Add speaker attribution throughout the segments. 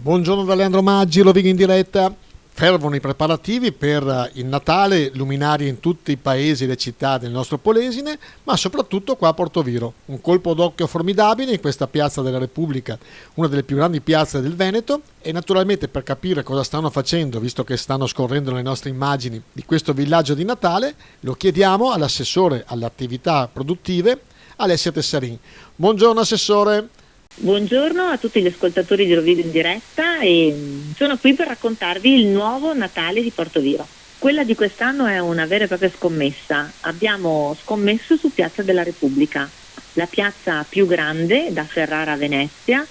Speaker 1: Buongiorno da Leandro Maggi, Rovigno in diretta. Fervono i preparativi per il Natale, luminari in tutti i paesi e le città del nostro Polesine, ma soprattutto qua a Portoviro. Un colpo d'occhio formidabile in questa piazza della Repubblica, una delle più grandi piazze del Veneto, e naturalmente per capire cosa stanno facendo, visto che stanno scorrendo le nostre immagini di questo villaggio di Natale, lo chiediamo all'assessore alle attività produttive, Alessia Tessarin. Buongiorno Assessore.
Speaker 2: Buongiorno a tutti gli ascoltatori di Rovigo in diretta e sono qui per raccontarvi il nuovo Natale di Portoviro. Quella di quest'anno è una vera e propria scommessa. Abbiamo scommesso su Piazza della Repubblica, la piazza più grande da Ferrara a Venezia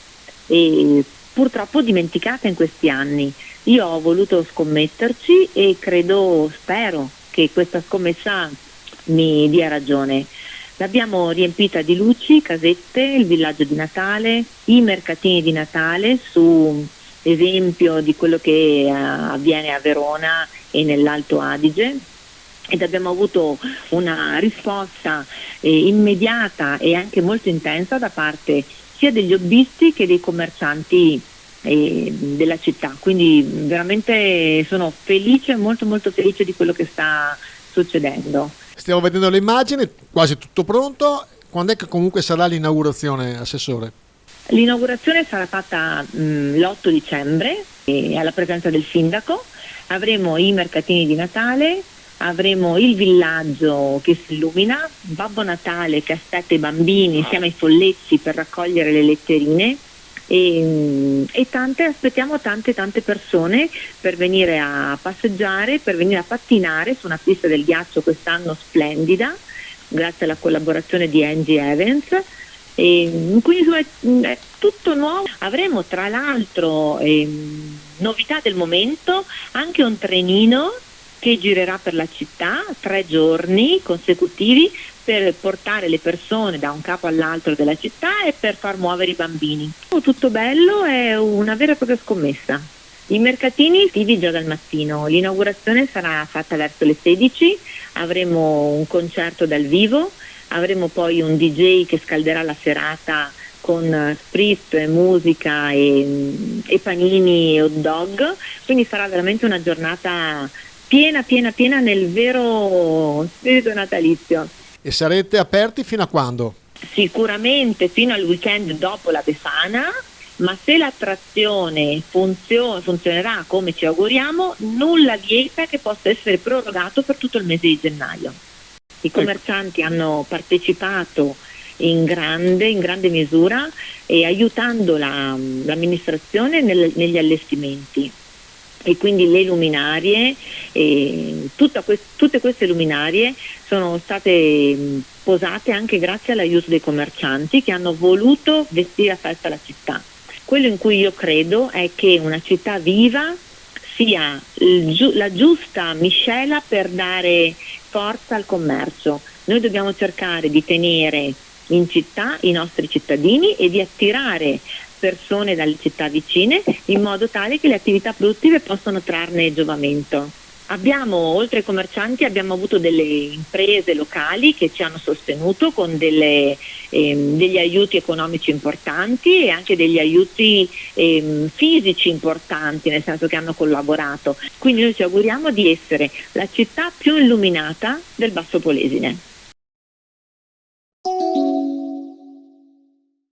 Speaker 2: e purtroppo dimenticata in questi anni. Io ho voluto scommetterci e spero che questa scommessa mi dia ragione. L'abbiamo riempita di luci, casette, il villaggio di Natale, i mercatini di Natale, su esempio di quello che avviene a Verona e nell'Alto Adige, ed abbiamo avuto una risposta immediata e anche molto intensa da parte sia degli hobbisti che dei commercianti della città. Quindi veramente sono felice, molto molto felice di quello che sta succedendo.
Speaker 1: Stiamo vedendo le immagini, quasi tutto pronto. Quando è che comunque sarà l'inaugurazione, Assessore?
Speaker 2: L'inaugurazione sarà fatta l'8 dicembre alla presenza del sindaco. Avremo i mercatini di Natale, avremo il villaggio che si illumina, Babbo Natale che aspetta i bambini insieme ai folletti per raccogliere le letterine e aspettiamo tante persone per venire a passeggiare, per venire a pattinare su una pista del ghiaccio quest'anno splendida grazie alla collaborazione di Angie Evans, e quindi insomma, è tutto nuovo. Avremo tra l'altro novità del momento, anche un trenino che girerà per la città 3 giorni consecutivi per portare le persone da un capo all'altro della città e per far muovere i bambini. Tutto bello, è una vera e propria scommessa. I mercatini attivi già dal mattino, l'inaugurazione sarà fatta verso le 16, avremo un concerto dal vivo, avremo poi un DJ che scalderà la serata con spritz, musica e panini e hot dog, quindi sarà veramente una giornata piena nel vero spirito natalizio.
Speaker 1: E sarete aperti fino a quando?
Speaker 2: Sicuramente fino al weekend dopo la Befana, ma se l'attrazione funzionerà come ci auguriamo, nulla vieta che possa essere prorogato per tutto il mese di gennaio. I commercianti hanno partecipato in grande misura e aiutando l'amministrazione negli allestimenti. E quindi le luminarie, tutte queste luminarie sono state posate anche grazie all'aiuto dei commercianti che hanno voluto vestire a festa la città. Quello in cui io credo è che una città viva sia la giusta miscela per dare forza al commercio. Noi dobbiamo cercare di tenere in città i nostri cittadini e di attirare persone dalle città vicine in modo tale che le attività produttive possano trarne giovamento. Oltre ai commercianti, abbiamo avuto delle imprese locali che ci hanno sostenuto con degli aiuti economici importanti e anche degli aiuti fisici importanti, nel senso che hanno collaborato. Quindi noi ci auguriamo di essere la città più illuminata del Basso Polesine.